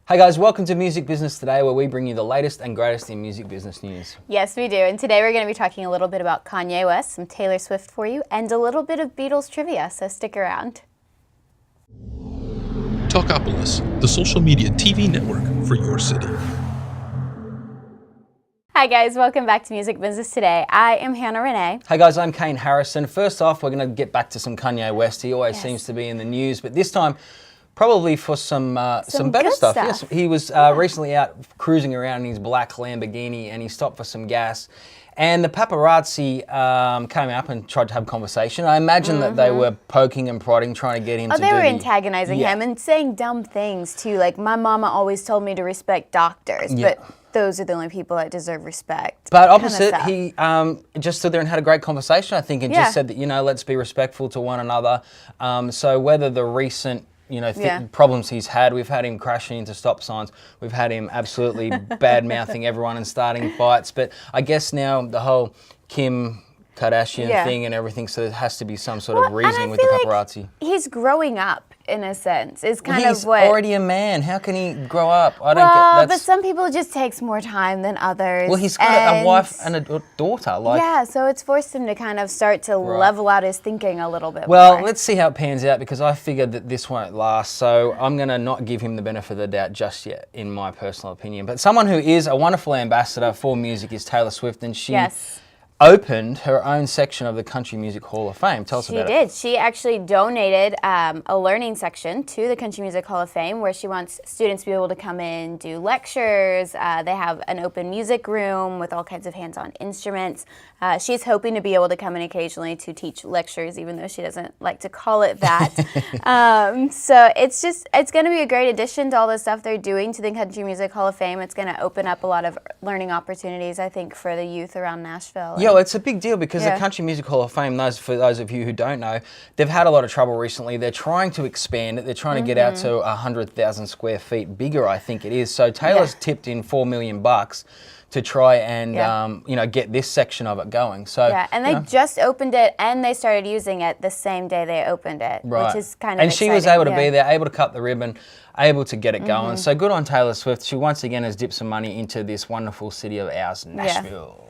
Hey guys, welcome to Music Business Today, where we bring you the latest and greatest in music business news. Yes, we do. And today we're going to be talking a little bit about Kanye West, some Taylor Swift for you, and a little bit of Beatles trivia, so stick around. Talkopolis, the social media TV network for your city. Hi guys, welcome back to Music Business Today. I am Hannah Renee. Hey guys, I'm Kane Harrison. First off, we're going to get back to some Kanye West. He always seems to be in the news, but this time probably for some better stuff. Yes, he was recently out cruising around in his black Lamborghini, and he stopped for some gas. And the paparazzi came up and tried to have a conversation. I imagine that they were poking and prodding, trying to get him to do They were antagonizing him and saying dumb things too, like, my mama always told me to respect doctors, but those are the only people that deserve respect. But opposite, he just stood there and had a great conversation, I think, and just said that, let's be respectful to one another. So whether the recent problems he's had. We've had him crashing into stop signs. We've had him absolutely bad-mouthing everyone and starting fights. But I guess now the whole Kim Kardashian thing and everything, so there has to be some sort of reasoning with the paparazzi. Like he's growing up, in a sense. Is kind he's of what... already a man. How can he grow up? I don't get but some people it just takes more time than others. Well, he's got a wife and a daughter. So it's forced him to kind of start to level out his thinking a little bit more. Well, let's see how it pans out, because I figured that this won't last, so I'm going to not give him the benefit of the doubt just yet, in my personal opinion. But someone who is a wonderful ambassador for music is Taylor Swift, and she opened her own section of the Country Music Hall of Fame. Tell us about it. She did. She actually donated a learning section to the Country Music Hall of Fame, where she wants students to be able to come in, do lectures. They have an open music room with all kinds of hands-on instruments. She's hoping to be able to come in occasionally to teach lectures, even though she doesn't like to call it that. So it's going to be a great addition to all the stuff they're doing to the Country Music Hall of Fame. It's going to open up a lot of learning opportunities, I think, for the youth around Nashville. Yeah, well, it's a big deal, because the Country Music Hall of Fame, for those of you who don't know, they've had a lot of trouble recently. They're trying to expand it. They're trying to get out to 100,000 square feet bigger, I think it is. So Taylor's tipped in $4 million to try and get this section of it going. So and they just opened it, and they started using it the same day they opened it, which is kind of exciting. She was able to be there, able to cut the ribbon, able to get it going. So good on Taylor Swift. She once again has dipped some money into this wonderful city of ours, Nashville.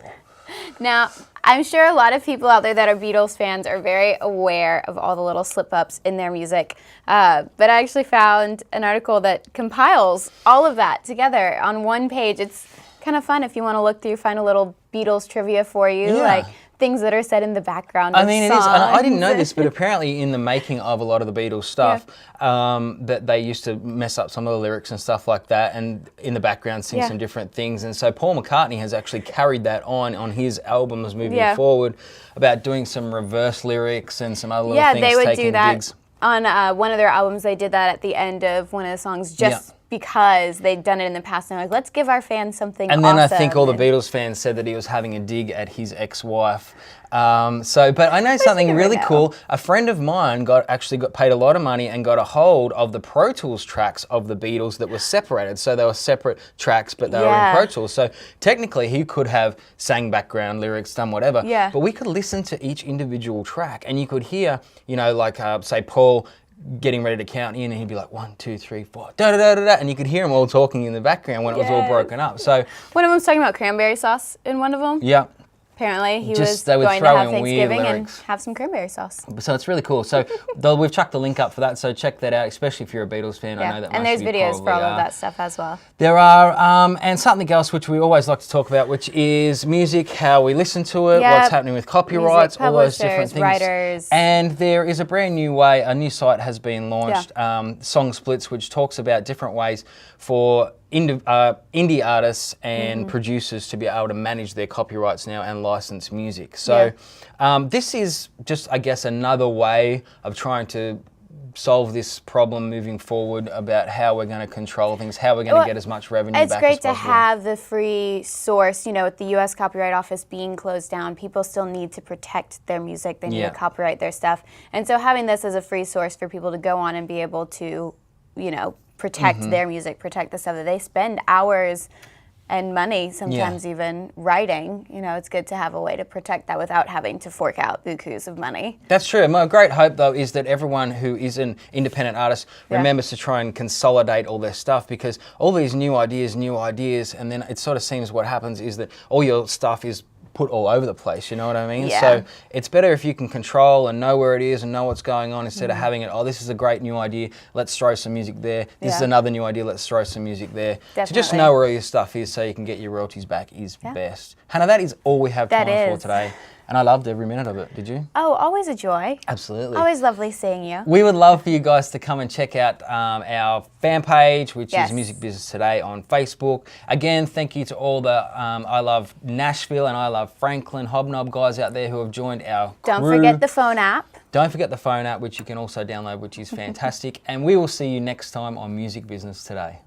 Now, I'm sure a lot of people out there that are Beatles fans are very aware of all the little slip-ups in their music, but I actually found an article that compiles all of that together on one page. It's kind of fun if you want to look through, find a little Beatles trivia for you, like things that are said in the background of it is. And I didn't know this, but apparently in the making of a lot of the Beatles stuff, that they used to mess up some of the lyrics and stuff like that, and in the background sing some different things. And so Paul McCartney has actually carried that on his albums moving forward, about doing some reverse lyrics and some other little things. Yeah, they would taking do that digs. On one of their albums. They did that at the end of one of the songs, because they'd done it in the past, and they're like, let's give our fans something And then awesome. I think all the Beatles fans said that he was having a dig at his ex-wife. But I know something really cool. A friend of mine actually got paid a lot of money and got a hold of the Pro Tools tracks of the Beatles that were separated. So they were separate tracks, but they were in Pro Tools. So technically he could have sang background lyrics, done whatever. But we could listen to each individual track, and you could hear, say Paul getting ready to count in, and he'd be like 1, 2, 3, 4, da da da da da, and you could hear them all talking in the background when it was all broken up. So one of them's talking about cranberry sauce in one of them. Yeah. Apparently he Just, was going to have in Thanksgiving and have some cranberry sauce. So it's really cool. So we've chucked the link up for that, so check that out, especially if you're a Beatles fan. I know that and most there's of you videos for all probably of that stuff as well. There are, and something else which we always like to talk about, which is music, how we listen to it, what's happening with copyrights, all those different things. Writers. And there is a brand new way, a new site has been launched, SongSplits, which talks about different ways for indie artists and producers to be able to manage their copyrights now and license music. So this is just, I guess, another way of trying to solve this problem moving forward about how we're going to control things, how we're going to get as much revenue back as possible. It's great to have the free source. With the U.S. Copyright Office being closed down, people still need to protect their music. They need to copyright their stuff. And so having this as a free source for people to go on and be able to, protect their music, protect the stuff that they spend hours and money, sometimes even writing. You know, it's good to have a way to protect that without having to fork out bukus of money. That's true. My great hope, though, is that everyone who is an independent artist remembers to try and consolidate all their stuff, because all these new ideas, and then it sort of seems what happens is that all your stuff is put all over the place, you know what I mean? Yeah. So it's better if you can control and know where it is and know what's going on, instead of having it, oh, this is a great new idea, let's throw some music there. This is another new idea, let's throw some music there. Definitely. To just know where all your stuff is so you can get your royalties back is best. Hannah, that is all we have time for today. And I loved every minute of it. Did you? Oh, always a joy. Absolutely. Always lovely seeing you. We would love for you guys to come and check out our fan page, which is Music Business Today on Facebook. Again, thank you to all the I Love Nashville and I Love Franklin Hobnob guys out there who have joined our crew. Don't forget the phone app. Don't forget the phone app, which you can also download, which is fantastic. And we will see you next time on Music Business Today.